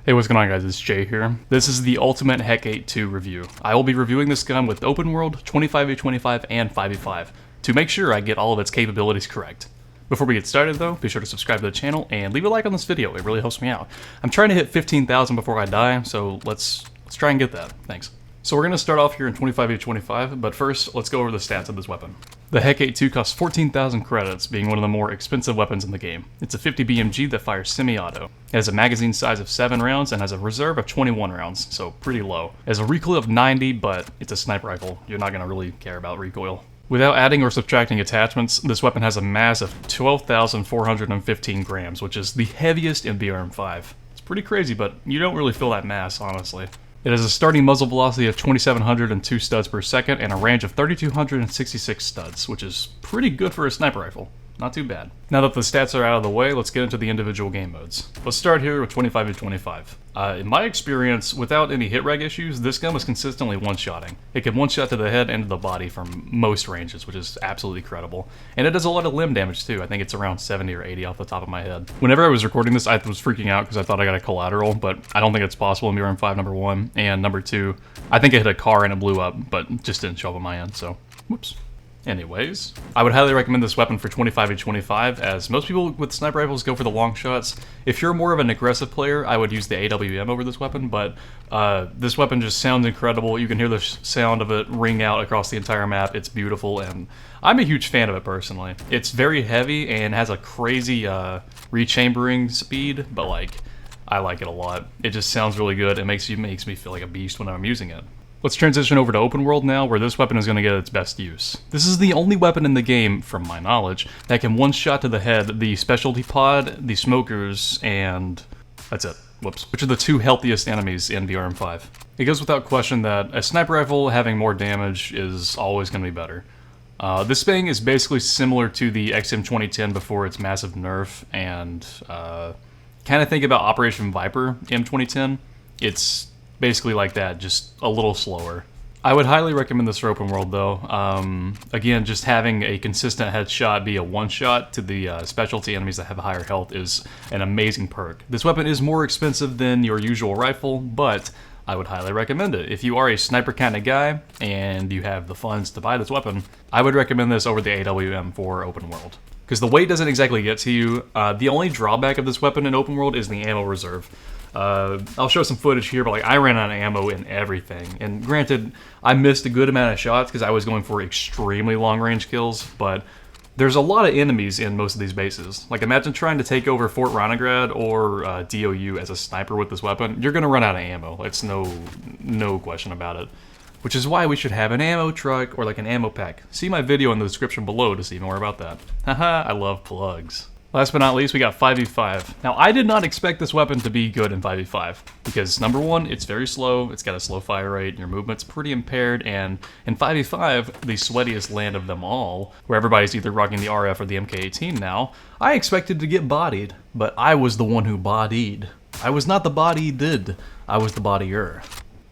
Hey, what's going on guys, it's Jay here. This is the ultimate Hecate II review. I will be reviewing this gun with open world, 25v25, and 5v5 to make sure I get all of its capabilities correct. Before we get started though, be sure to subscribe to the channel and leave a like on this video, it really helps me out. I'm trying to hit 15,000 before I die, so let's try and get that. Thanks. So we're going to start off here in 25v25, but first, let's go over the stats of this weapon. The Hecate II costs 14,000 credits, being one of the more expensive weapons in the game. It's a 50 BMG that fires semi-auto. It has a magazine size of 7 rounds and has a reserve of 21 rounds, so pretty low. It has a recoil of 90, but it's a sniper rifle. You're not going to really care about recoil. Without adding or subtracting attachments, this weapon has a mass of 12,415 grams, which is the heaviest in BRM5. It's pretty crazy, but you don't really feel that mass, honestly. It has a starting muzzle velocity of 2,702 studs per second and a range of 3,266 studs, which is pretty good for a sniper rifle. Not too bad. Now that the stats are out of the way, let's get into the individual game modes. Let's start here with 25v25. In my experience, without any hit reg issues, this gun was consistently one-shotting. It can one-shot to the head and to the body from most ranges, which is absolutely credible. And it does a lot of limb damage too. I think it's around 70 or 80 off the top of my head. Whenever I was recording this, I was freaking out because I thought I got a collateral, but I don't think it's possible in BRM5, number one. And number two, I think it hit a car and it blew up, but just didn't show up on my end, so whoops. Anyways, I would highly recommend this weapon for 25v25, as most people with sniper rifles go for the long shots. If you're more of an aggressive player, I would use the AWM over this weapon, but this weapon just sounds incredible. You can hear the sound of it ring out across the entire map. It's beautiful, and I'm a huge fan of it personally. It's very heavy and has a crazy rechambering speed, but I like it a lot. It just sounds really good. It makes me feel like a beast when I'm using it. Let's transition over to open world now, where this weapon is going to get its best use. This is the only weapon in the game, from my knowledge, that can one-shot to the head the specialty pod, the smokers, and that's it. Whoops. Which are the two healthiest enemies in BRM5. It goes without question that a sniper rifle having more damage is always going to be better. This thing is basically similar to the XM 2010 before its massive nerf, and kind of think about Operation Viper M2010. It's basically like that, just a little slower. I would highly recommend this for open world though. Again, just having a consistent headshot be a one-shot to the specialty enemies that have higher health is an amazing perk. This weapon is more expensive than your usual rifle, but I would highly recommend it. If you are a sniper kind of guy and you have the funds to buy this weapon, I would recommend this over the AWM for open world. Because the weight doesn't exactly get to you. The only drawback of this weapon in open world is the ammo reserve. I'll show some footage here, but I ran out of ammo in everything. And granted, I missed a good amount of shots because I was going for extremely long-range kills, but there's a lot of enemies in most of these bases. Imagine trying to take over Fort Ronograd or DOU as a sniper with this weapon. You're going to run out of ammo. It's no question about it. Which is why we should have an ammo truck or an ammo pack. See my video in the description below to see more about that. Haha, I love plugs. Last but not least, we got 5v5. Now, I did not expect this weapon to be good in 5v5, because number one, it's very slow, it's got a slow fire rate, and your movement's pretty impaired, and in 5v5, the sweatiest land of them all, where everybody's either rocking the RF or the MK18 now, I expected to get bodied, but I was the one who bodied. I was not the bodied, I was the bodyer.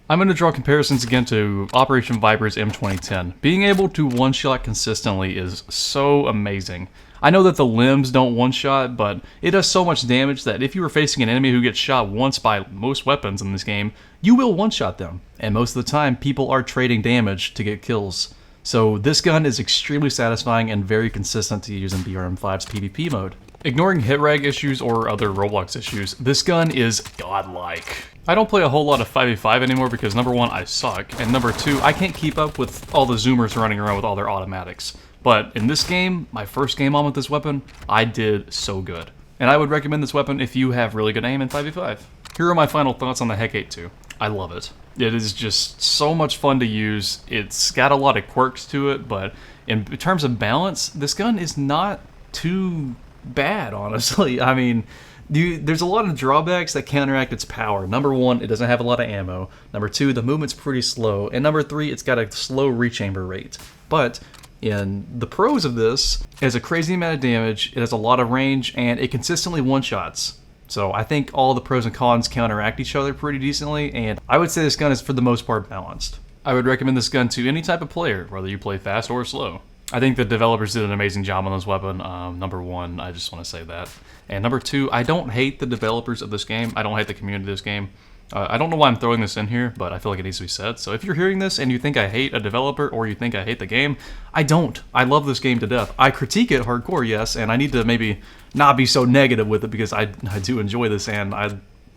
I'm going to draw comparisons again to Operation Viper's M2010. Being able to one-shot consistently is so amazing. I know that the limbs don't one-shot, but it does so much damage that if you were facing an enemy who gets shot once by most weapons in this game, you will one-shot them. And most of the time, people are trading damage to get kills. So this gun is extremely satisfying and very consistent to use in BRM5's PvP mode. Ignoring hit reg issues or other ROBLOX issues, this gun is godlike. I don't play a whole lot of 5v5 anymore because number one, I suck, and number two, I can't keep up with all the zoomers running around with all their automatics. But in this game, my first game on with this weapon, I did so good. And I would recommend this weapon if you have really good aim in 5v5. Here are my final thoughts on the Hecate II. I love it. It is just so much fun to use. It's got a lot of quirks to it, but in terms of balance, this gun is not too bad, honestly. I mean, there's a lot of drawbacks that counteract its power. Number one, it doesn't have a lot of ammo. Number two, the movement's pretty slow. And number three, it's got a slow rechamber rate. But in the pros of this, it has a crazy amount of damage, it has a lot of range, and it consistently one-shots. So I think all the pros and cons counteract each other pretty decently, and I would say this gun is for the most part balanced. I would recommend this gun to any type of player, whether you play fast or slow. I think the developers did an amazing job on this weapon. Number one, I just want to say that. And number two, I don't hate the developers of this game. I don't hate the community of this game. I don't know why I'm throwing this in here, but I feel like it needs to be said. So if you're hearing this and you think I hate a developer or you think I hate the game, I don't. I love this game to death. I critique it hardcore, yes, and I need to maybe not be so negative with it because I do enjoy this, and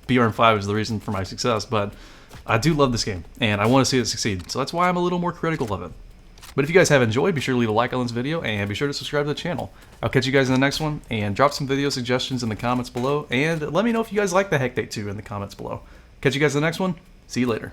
BRN5 is the reason for my success, but I do love this game, and I want to see it succeed. So that's why I'm a little more critical of it. But if you guys have enjoyed, be sure to leave a like on this video, and be sure to subscribe to the channel. I'll catch you guys in the next one, and drop some video suggestions in the comments below, and let me know if you guys like the Hecate II in the comments below. Catch you guys in the next one. See you later.